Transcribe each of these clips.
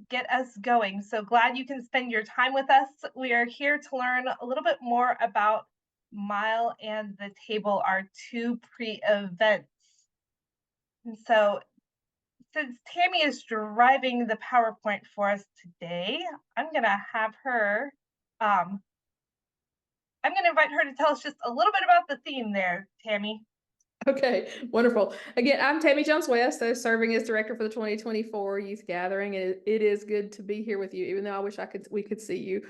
get us going. So glad you can spend your time with us. We are here to learn a little bit more about Mile and the Table, our two pre-events. And so since Tammy is driving the PowerPoint for us today, I'm going to have her, I'm going to invite her to tell us just a little bit about the theme there, Tammy. Okay, wonderful. Again, I'm Tammy Jones-West, serving as director for the 2024 Youth Gathering, and it is good to be here with you, even though I wish we could see you.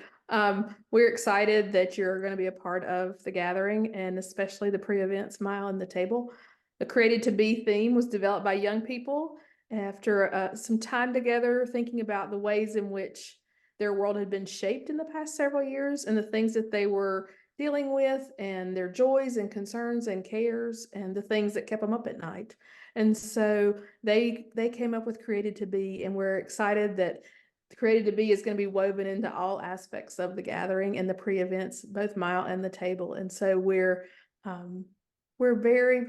We're excited that you're going to be a part of the gathering, and especially the pre-events Mile and the Table. The Created to Be theme was developed by young people after some time together, thinking about the ways in which their world had been shaped in the past several years and the things that they were dealing with, and their joys and concerns and cares and the things that kept them up at night. And so they came up with Created to Be, and we're excited that Created to Be is going to be woven into all aspects of the gathering and the pre-events, both Mile and the Table. And so we're very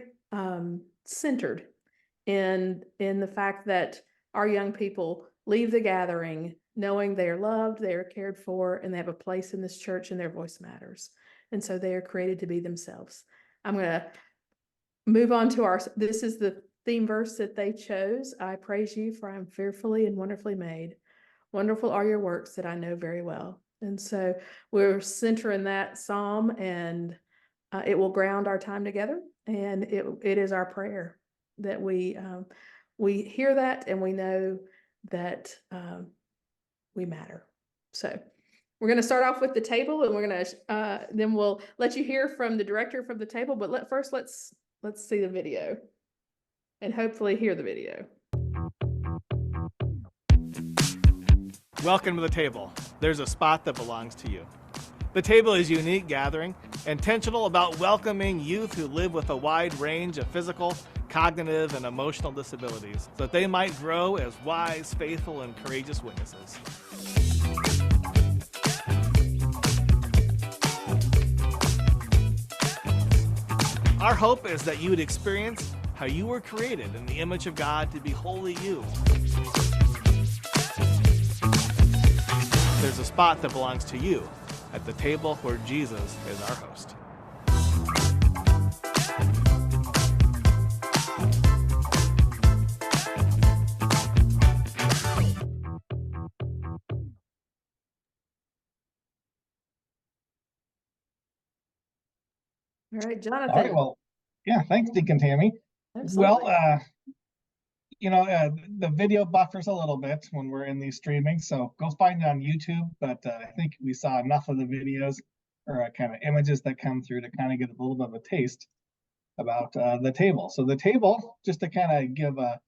centered in the fact that our young people leave the gathering knowing they are loved, they are cared for, and they have a place in this church and their voice matters. And so they are created to be themselves. I'm going to move on to this is the theme verse that they chose. I praise you, for I am fearfully and wonderfully made. Wonderful are your works that I know very well. And so we're centering that psalm, and it will ground our time together. And it is our prayer that we hear that and we know that we matter. So we're going to start off with the table, and we're going to then we'll let you hear from the director from the table. But let's see the video, and hopefully hear the video. Welcome to the table. There's a spot that belongs to you. The table is a unique gathering, intentional about welcoming youth who live with a wide range of physical, cognitive, and emotional disabilities, so that they might grow as wise, faithful, and courageous witnesses. Our hope is that you would experience how you were created in the image of God to be wholly you. There's a spot that belongs to you at the table where Jesus is our host. All right, Jonathan. All right, well, yeah, thanks, Deacon Tammy. Absolutely. Well, the video buffers a little bit when we're in these streaming, so go find it on YouTube. But I think we saw enough of the videos or kind of images that come through to kind of get a little bit of a taste about the table. So the table, just to kind of give a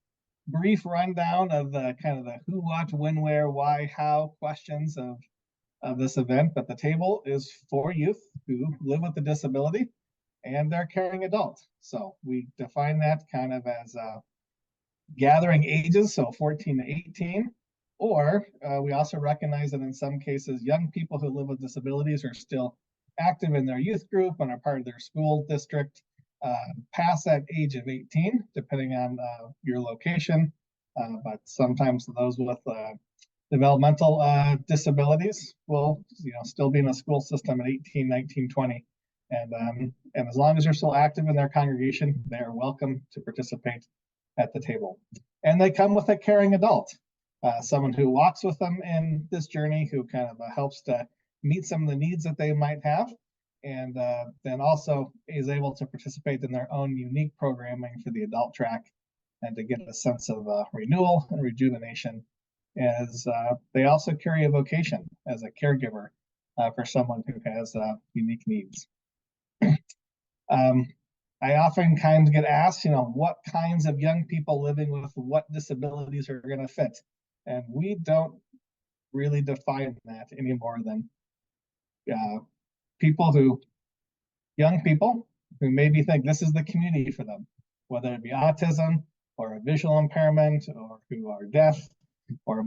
brief rundown of the kind of the who, what, when, where, why, how questions of this event. But the table is for youth who live with a disability and their caring adult. So we define that kind of as gathering ages, so 14 to 18, or we also recognize that in some cases, young people who live with disabilities are still active in their youth group and are part of their school district past that age of 18, depending on your location. But sometimes those with developmental disabilities will still be in the school system at 18, 19, 20. And as long as they're still active in their congregation, they are welcome to participate at the table. And they come with a caring adult, someone who walks with them in this journey, who kind of helps to meet some of the needs that they might have, and then also is able to participate in their own unique programming for the adult track, and to get a sense of renewal and rejuvenation, as they also carry a vocation as a caregiver for someone who has unique needs. I often kind of get asked, what kinds of young people living with what disabilities are going to fit? And we don't really define that any more than young people who maybe think this is the community for them, whether it be autism or a visual impairment, or who are deaf, or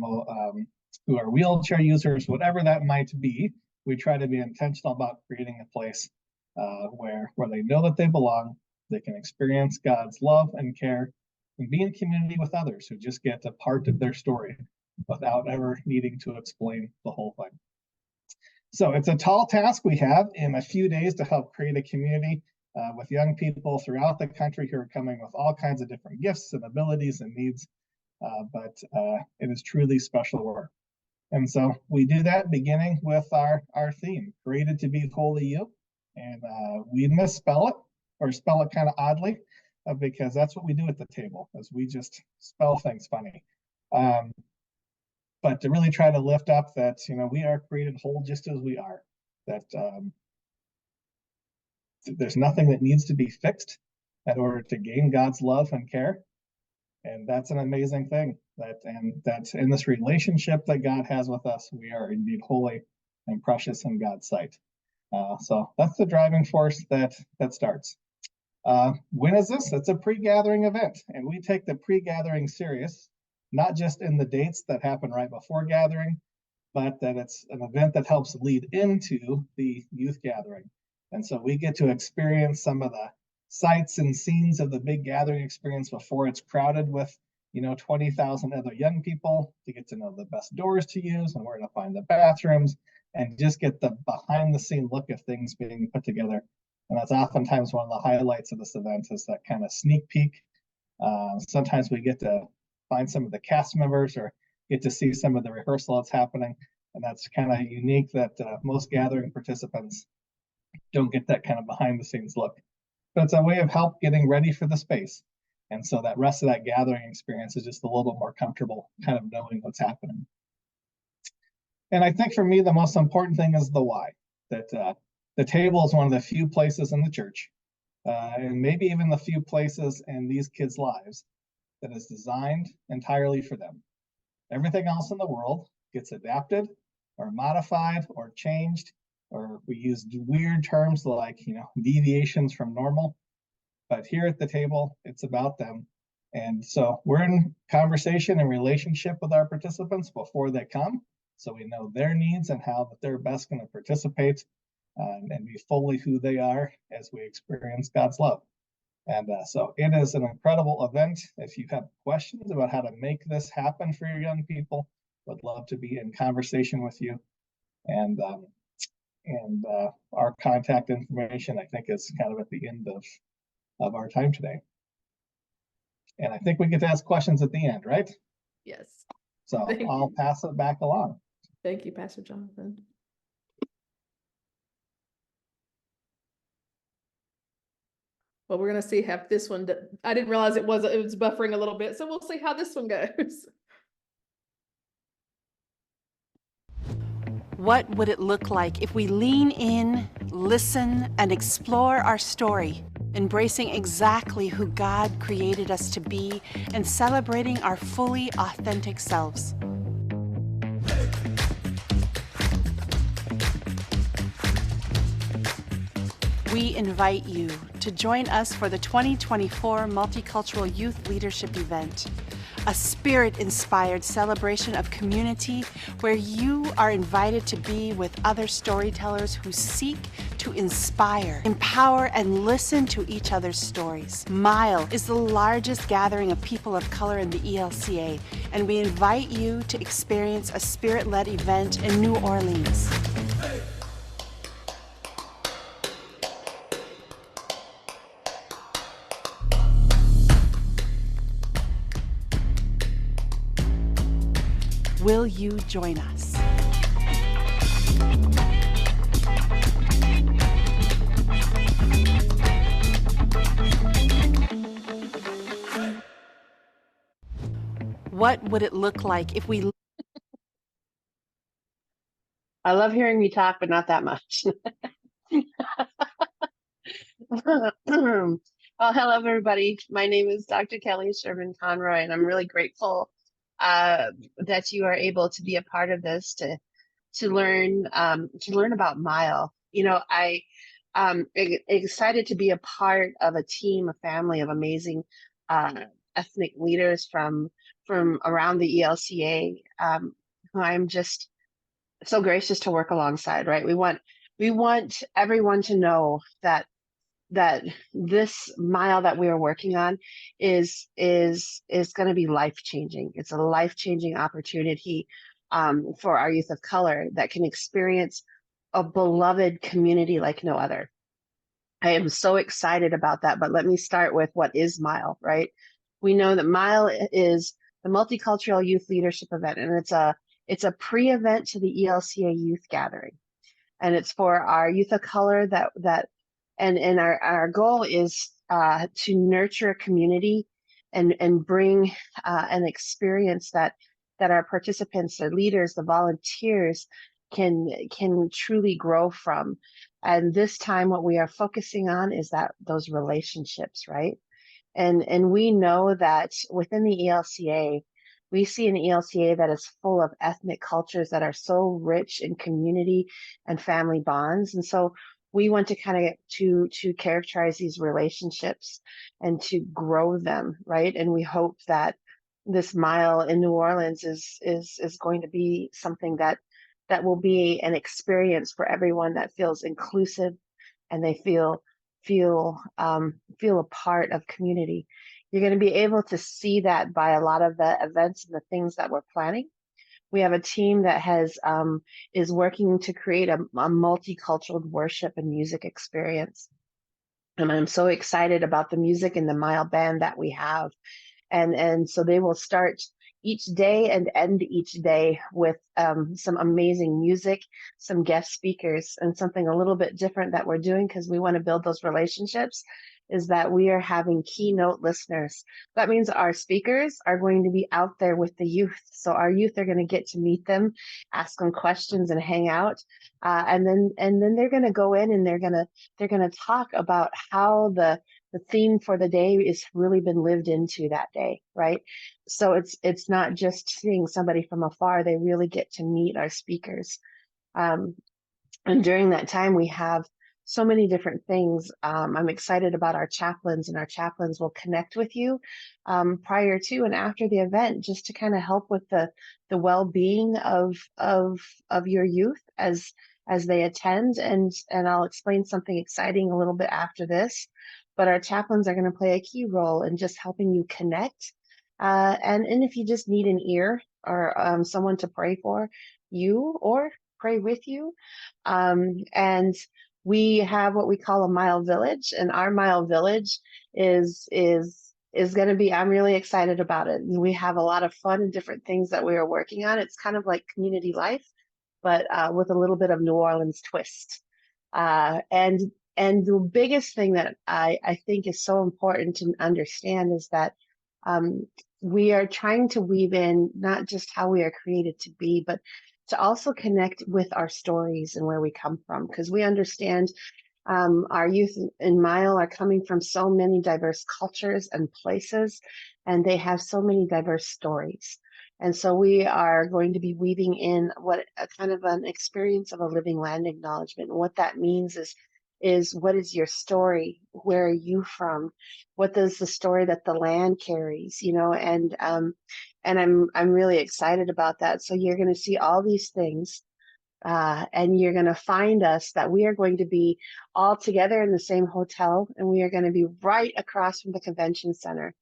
who are wheelchair users, whatever that might be. We try to be intentional about creating a place where they know that they belong, they can experience God's love and care, and be in community with others who just get a part of their story without ever needing to explain the whole thing. So it's a tall task we have in a few days to help create a community with young people throughout the country who are coming with all kinds of different gifts and abilities and needs, but it is truly special work. And so we do that beginning with our theme, created to be holy you. And we misspell it, or spell it kind of oddly, because that's what we do at the table, is we just spell things funny. But to really try to lift up that, we are created whole just as we are, that there's nothing that needs to be fixed in order to gain God's love and care. And that's an amazing thing, that in this relationship that God has with us, we are indeed holy and precious in God's sight. So that's the driving force that starts. When is this? It's a pre-gathering event, and we take the pre-gathering serious, not just in the dates that happen right before gathering, but that it's an event that helps lead into the youth gathering. And so we get to experience some of the sights and scenes of the big gathering experience before it's crowded with 20,000 other young people, to get to know the best doors to use and where to find the bathrooms, and just get the behind the scene look of things being put together. And that's oftentimes one of the highlights of this event, is that kind of sneak peek. Sometimes we get to find some of the cast members or get to see some of the rehearsal that's happening. And that's kind of unique, that most gathering participants don't get that kind of behind the scenes look. But it's a way of help getting ready for the space. And so that rest of that gathering experience is just a little bit more comfortable, kind of knowing what's happening. And I think for me, the most important thing is the why, that the table is one of the few places in the church, and maybe even the few places in these kids' lives, that is designed entirely for them. Everything else in the world gets adapted or modified or changed, or we use weird terms like, deviations from normal. But here at the table, it's about them. And so we're in conversation and relationship with our participants before they come, so we know their needs and how that they're best going to participate and be fully who they are as we experience God's love. And so it is an incredible event. If you have questions about how to make this happen for your young people, would love to be in conversation with you. And our contact information, I think, is kind of at the end of our time today. And I think we get to ask questions at the end, right? Yes. So I'll pass it back along. Thank you, Pastor Jonathan. Well, we're going to see how this one, I didn't realize it was buffering a little bit, so we'll see how this one goes. What would it look like if we lean in, listen, and explore our story, embracing exactly who God created us to be and celebrating our fully authentic selves? We invite you to join us for the 2024 Multicultural Youth Leadership Event, a spirit-inspired celebration of community where you are invited to be with other storytellers who seek to inspire, empower, and listen to each other's stories. MILE is the largest gathering of people of color in the ELCA, and we invite you to experience a spirit-led event in New Orleans. Will you join us? What would it look like if we... I love hearing me talk, but not that much. Well, hello, everybody. My name is Dr. Kelly Sherman Conroy, and I'm really grateful that you are able to be a part of this to learn about MILE. I'm excited to be a part of a team, a family of amazing ethnic leaders from around the ELCA, who I'm just so gracious to work alongside. Right, we want everyone to know that that this mile that we are working on is going to be life-changing. It's a life-changing opportunity for our youth of color that can experience a beloved community like no other. I am so excited about that, but let me start with what is MILE, right? We know that MILE is the Multicultural Youth Leadership Event, and it's a pre-event to the ELCA Youth Gathering. And it's for our youth of color and our goal is to nurture a community and bring an experience that our participants, the leaders, the volunteers can truly grow from. And this time what we are focusing on is those relationships, right? And we know that within the ELCA, we see an ELCA that is full of ethnic cultures that are so rich in community and family bonds. And so we want to kind of to characterize these relationships and to grow them, right? And we hope that this mile in New Orleans is going to be something that will be an experience for everyone that feels inclusive and they feel a part of community. You're going to be able to see that by a lot of the events and the things that we're planning. We have a team that is working to create a multicultural worship and music experience. And I'm so excited about the music and the Mile Band that we have. And so they will start each day and end each day with some amazing music, some guest speakers, and something a little bit different that we're doing because we want to build those relationships is that we are having keynote listeners. That means our speakers are going to be out there with the youth. So our youth are going to get to meet them, ask them questions and hang out. And then they're going to go in and they're going to talk about how the theme for the day is really been lived into that day, right? So it's not just seeing somebody from afar, they really get to meet our speakers. And during that time, we have so many different things. I'm excited about our chaplains, and our chaplains will connect with you prior to and after the event, just to kind of help with the well-being of your youth as they attend. And I'll explain something exciting a little bit after this. But our chaplains are going to play a key role in just helping you connect. And if you just need an ear or someone to pray for you or pray with you. And we have what we call a Mile Village, and our Mile Village is going to be, I'm really excited about it. And we have a lot of fun and different things that we are working on. It's kind of like community life, but with a little bit of New Orleans twist. And the biggest thing that I think is so important to understand is that we are trying to weave in not just how we are created to be, but to also connect with our stories and where we come from, because we understand our youth in Mile are coming from so many diverse cultures and places, and they have so many diverse stories. And so we are going to be weaving in what a kind of an experience of a living land acknowledgement. And what that means is what is your story? Where are you from? What is the story that the land carries? And I'm really excited about that. So you're going to see all these things, and you're going to find us that we are going to be all together in the same hotel, and we are going to be right across from the convention center.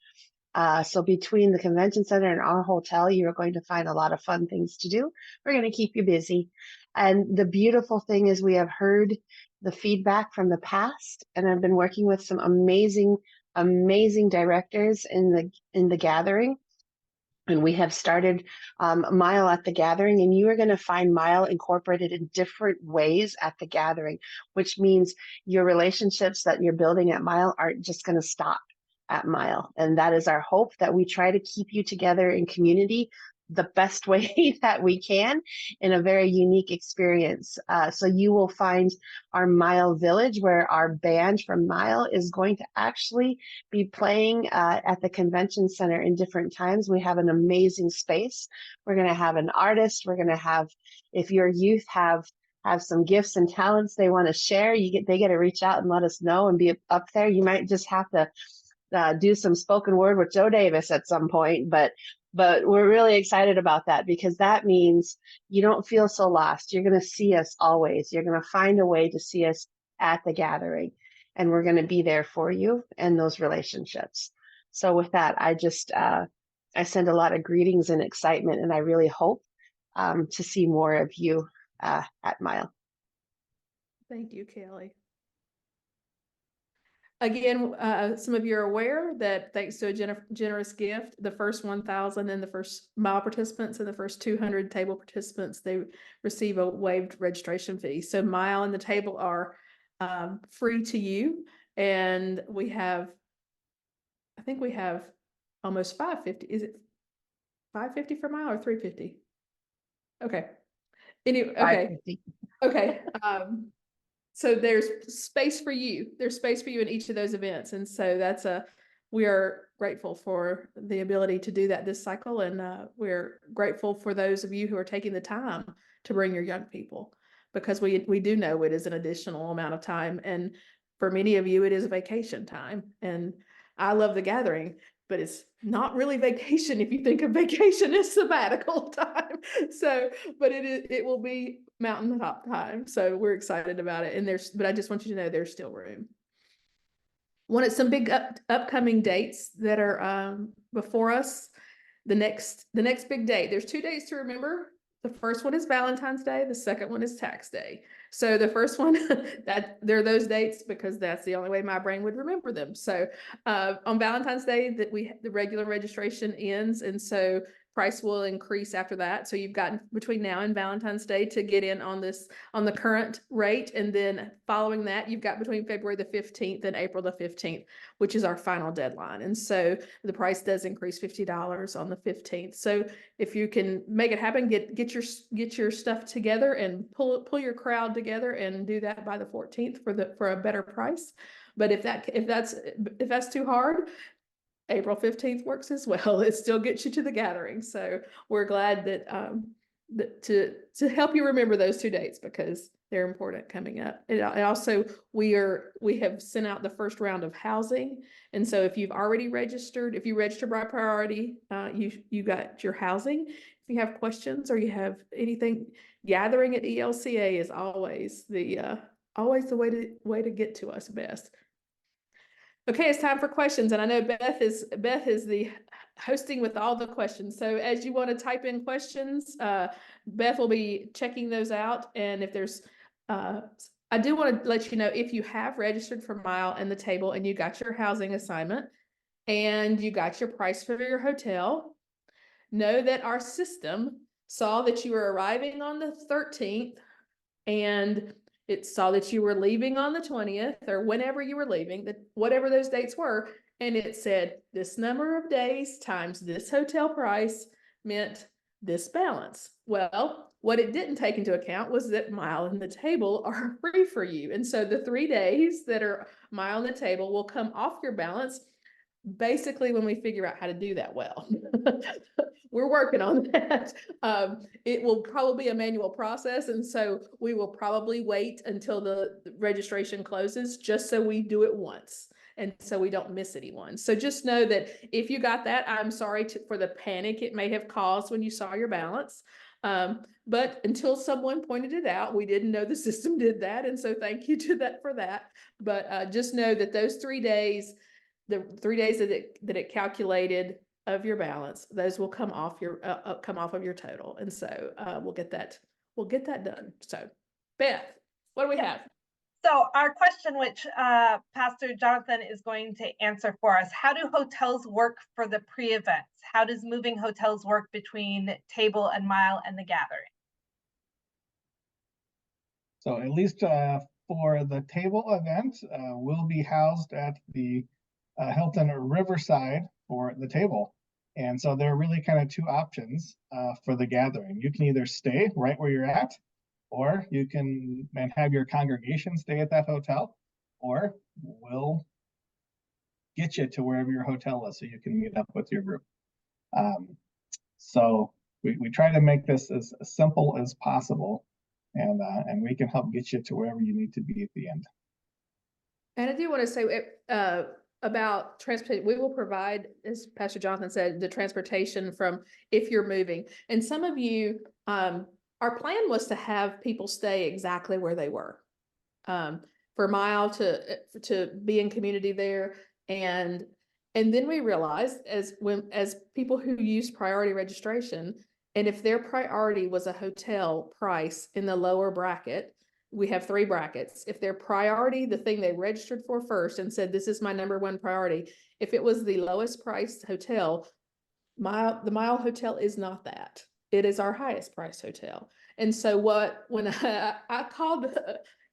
So between the convention center and our hotel, you're going to find a lot of fun things to do. We're going to keep you busy. And the beautiful thing is we have heard the feedback from the past, and I've been working with some amazing directors in the gathering. And we have started Mile at the gathering, and you are going to find Mile incorporated in different ways at the gathering, which means your relationships that you're building at Mile aren't just going to stop at Mile. And that is our hope, that we try to keep you together in community the best way that we can in a very unique experience. So you will find our Mile Village, where our band from Mile is going to actually be playing at the convention center in different times. We have an amazing space. We're going to have an artist. We're going to have, if your youth have some gifts and talents they want to share, they get to reach out and let us know and be up there. You might just have to do some spoken word with Joe Davis at some point, but we're really excited about that, because that means you don't feel so lost. You're going to see us always. You're going to find a way to see us at the gathering. and we're going to be there for you and those relationships. So with that, I send a lot of greetings and excitement, and I really hope to see more of you at Mile. Thank you, Kelly. Again, some of you are aware that thanks to a generous gift, the first 1,000 and the first Mile participants and the first 200 table participants, they receive a waived registration fee. So Mile and the table are free to you. And we have, I think we have almost 550. Is it 550 for Mile or 350? Okay. Anyway, okay. 550. Okay. So there's space for you. There's space for you in each of those events. And so we are grateful for the ability to do that this cycle. And we're grateful for those of you who are taking the time to bring your young people, because we do know it is an additional amount of time. And for many of you, it is vacation time. And I love the gathering, but it's not really vacation if you think of vacation as sabbatical time. So, but it will be mountaintop time. So we're excited about it. But I just want you to know there's still room. Some big upcoming dates that are before us. The next big date. There's 2 days to remember. The first one is Valentine's Day. The second one is Tax Day. So the first one, that there are those dates because that's the only way my brain would remember them. So on Valentine's Day, the regular registration ends, and so price will increase after that. So you've got between now and Valentine's Day to get in on the current rate. And then following that, you've got between February the 15th and April the 15th, which is our final deadline. And so the price does increase $50 on the 15th. So if you can make it happen, get your stuff together and pull your crowd together and do that by the 14th for a better price. But if that's too hard, April 15th works as well. It still gets you to the gathering. So we're glad that to help you remember those 2 dates because they're important coming up. And also we have sent out the first round of housing. And so if you've already registered, if you register by priority, you got your housing. If you have questions or you have anything, gathering at ELCA is always the way to get to us best. Okay, it's time for questions. And I know Beth is the hosting with all the questions. So as you want to type in questions, Beth will be checking those out. And if there's, I do want to let you know, if you have registered for Mile and the table and you got your housing assignment and you got your price for your hotel, know that our system saw that you were arriving on the 13th and it saw that you were leaving on the 20th or whenever you were leaving, whatever those dates were. And it said this number of days times this hotel price meant this balance. Well, what it didn't take into account was that Mile and the table are free for you. And so the 3 days that are Mile and the table will come off your balance basically when we figure out how to do that well. We're working on that. It will probably be a manual process. And so we will probably wait until the registration closes just so we do it once. And so we don't miss anyone. So just know that if you got that, I'm sorry for the panic it may have caused when you saw your balance. But until someone pointed it out, we didn't know the system did that. And so thank you to that for that. But just know that those 3 days, the 3 days that it calculated of your balance, those will come off of your total. And so we'll get that done. So Beth, what do we have? So our question, which Pastor Jonathan is going to answer for us, how do hotels work for the pre-events? How does moving hotels work between table and Mile and the gathering? So at least for the table event, we'll be housed at the Hilton Riverside for the table. And so there are really kind of 2 options for the gathering. You can either stay right where you're at, or you can have your congregation stay at that hotel, or we'll get you to wherever your hotel is so you can meet up with your group. So we try to make this as simple as possible, and we can help get you to wherever you need to be at the end. And I do want to say about transportation, we will provide, as Pastor Jonathan said, the transportation from if you're moving. And some of you, our plan was to have people stay exactly where they were. for Mile to be in community there. And then we realized as people who use priority registration, and if their priority was a hotel price in the lower bracket, we have 3 brackets. If their priority, the thing they registered for first and said, this is my number 1 priority, if it was the lowest priced hotel, the Mile Hotel is not that. It is our highest priced hotel. And so when I called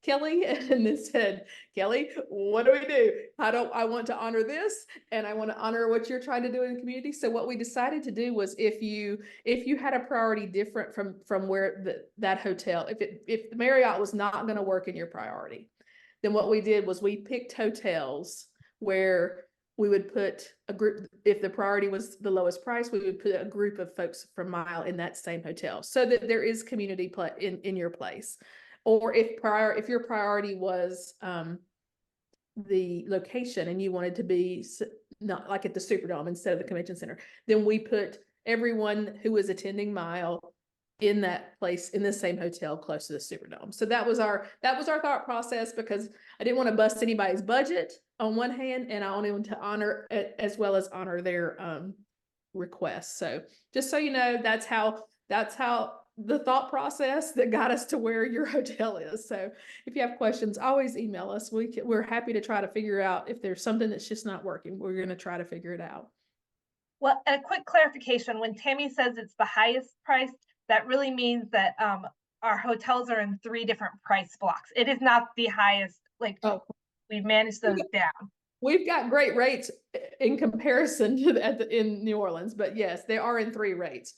Kelly and said, Kelly, what do we do? I want to honor this, and I want to honor what you're trying to do in the community. So what we decided to do was, if you had a priority different from where that hotel, if the Marriott was not going to work in your priority, then what we did was we picked hotels where we would put a group. If the priority was the lowest price, we would put a group of folks from Mile in that same hotel, so that there is community in your place. Or if your priority was the location and you wanted to be not like at the Superdome instead of the convention center, then we put everyone who was attending Mile in that place in the same hotel close to the Superdome. So that was our thought process, because I didn't want to bust anybody's budget on one hand, and I wanted to honor it as well as honor their requests. So just so you know, that's how the thought process that got us to where your hotel is. So if you have questions, always email us. We're happy to try to figure out if there's something that's just not working. We're going to try to figure it out. Well, and a quick clarification, when Tammy says it's the highest price, that really means that our hotels are in 3 different price blocks. It is not the highest, we've managed those down. We've got great rates in comparison to in New Orleans, but yes, they are in 3 rates,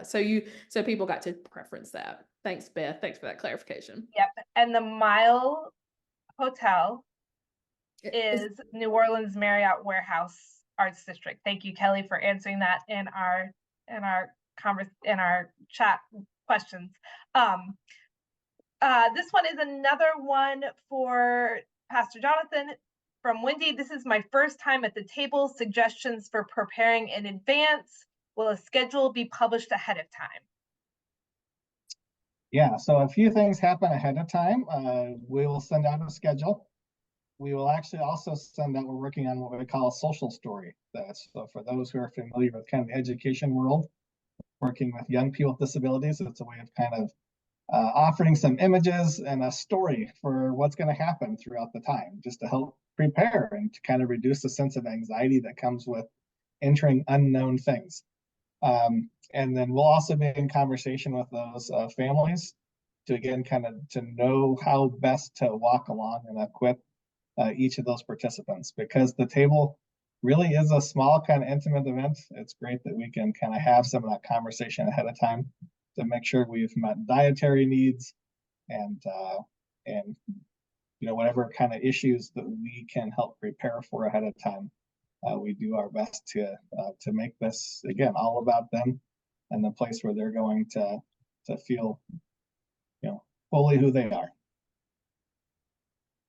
so people got to preference that. Thanks, Beth. Thanks for that clarification. Yep. And the Mile Hotel is New Orleans Marriott Warehouse Arts District. Thank you, Kelly, for answering that in our chat questions. This one is another one for Pastor Jonathan. From Wendy, this is my first time at the table. Suggestions for preparing in advance. Will a schedule be published ahead of time? Yeah, so a few things happen ahead of time. We will send out a schedule. We will actually also send out, we're working on what we call a social story. So for those who are familiar with kind of the education world, working with young people with disabilities, it's a way of kind of offering some images and a story for what's going to happen throughout the time, just to help prepare and to kind of reduce the sense of anxiety that comes with entering unknown things. And then we'll also be in conversation with those families to, again, kind of to know how best to walk along and equip each of those participants, because the table really is a small kind of intimate event. It's great that we can kind of have some of that conversation ahead of time to make sure we've met dietary needs and whatever kind of issues that we can help prepare for ahead of time. We do our best to make this, again, all about them and the place where they're going to feel, fully who they are.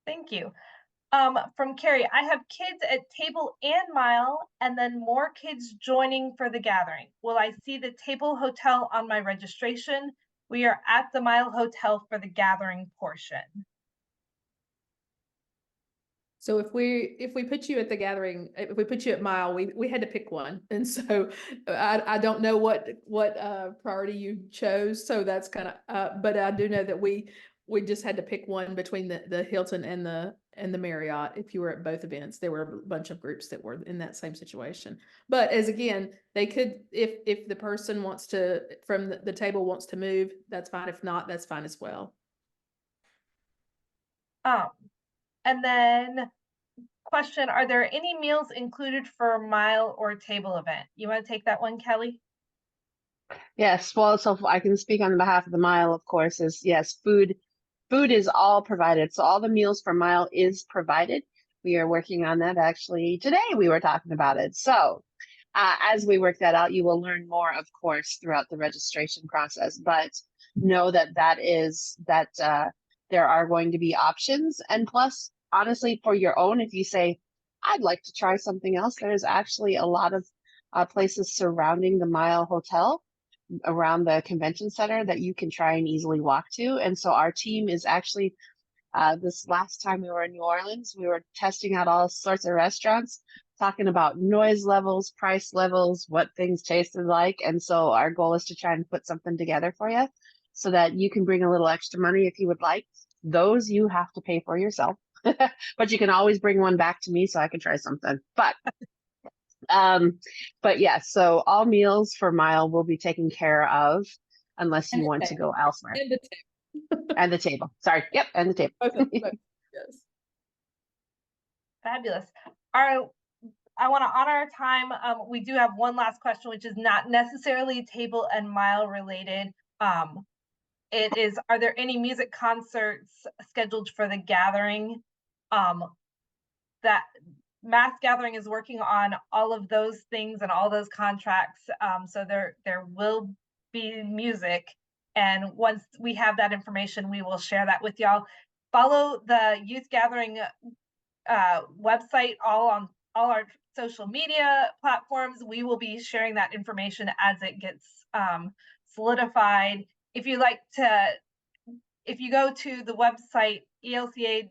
Thank you. From Carrie, I have kids at table and Mile, and then more kids joining for the gathering. Will I see the table hotel on my registration? We are at the Mile Hotel for the gathering portion. So if we put you at the gathering, if we put you at Mile, we had to pick one, and so I don't know what priority you chose. So that's kind of, but I do know that we just had to pick one between the Hilton and the Marriott. If you were at both events, there were a bunch of groups that were in that same situation. But as again, they could, if the person wants to from the table wants to move, that's fine. If not, that's fine as well. And then question, are there any meals included for Mile or table event? You want to take that one, Kelly? Yes, well, so I can speak on behalf of the Mile, of course, is yes, food is all provided. So all the meals for Mile is provided. We are working on that. Actually, today we were talking about it. So as we work that out, you will learn more, of course, throughout the registration process. But know that there are going to be options. And plus, honestly, for your own, if you say, I'd like to try something else, there's actually a lot of places surrounding the Mile Hotel around the convention center that you can try and easily walk to. And so our team is actually This last time we were in New Orleans, we were testing out all sorts of restaurants, talking about noise levels, price levels, what things tasted like. And so our goal is to try and put something together for you so that you can bring a little extra money if you would like. Those you have to pay for yourself, but you can always bring one back to me so I can try something. But yeah, so all meals for Mile will be taken care of unless you want to go elsewhere. And the table. And the table. Sorry. Yep. And the table. Both. Yes. Fabulous. I want to honor our time. We do have one last question, which is not necessarily table and mile related. It is, are there any music concerts scheduled for the gathering? That Mass Gathering is working on all of those things and all those contracts. So there will be music. And once we have that information, we will share that with y'all. Follow the Youth Gathering website on all our social media platforms. We will be sharing that information as it gets solidified. If you go to the website, ELCA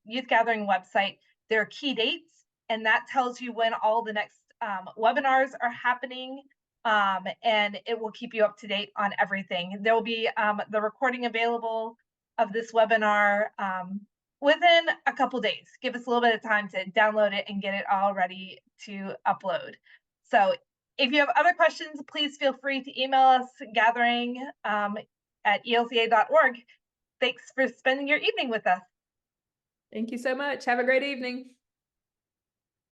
Youth Gathering website, there are key dates, and that tells you when all the next webinars are happening, and it will keep you up to date on everything. There will be the recording available of this webinar within a couple days. Give us a little bit of time to download it and get it all ready to upload. So if you have other questions, please feel free to email us, gathering@elca.org. Thanks for spending your evening with us. Thank you so much. Have a great evening.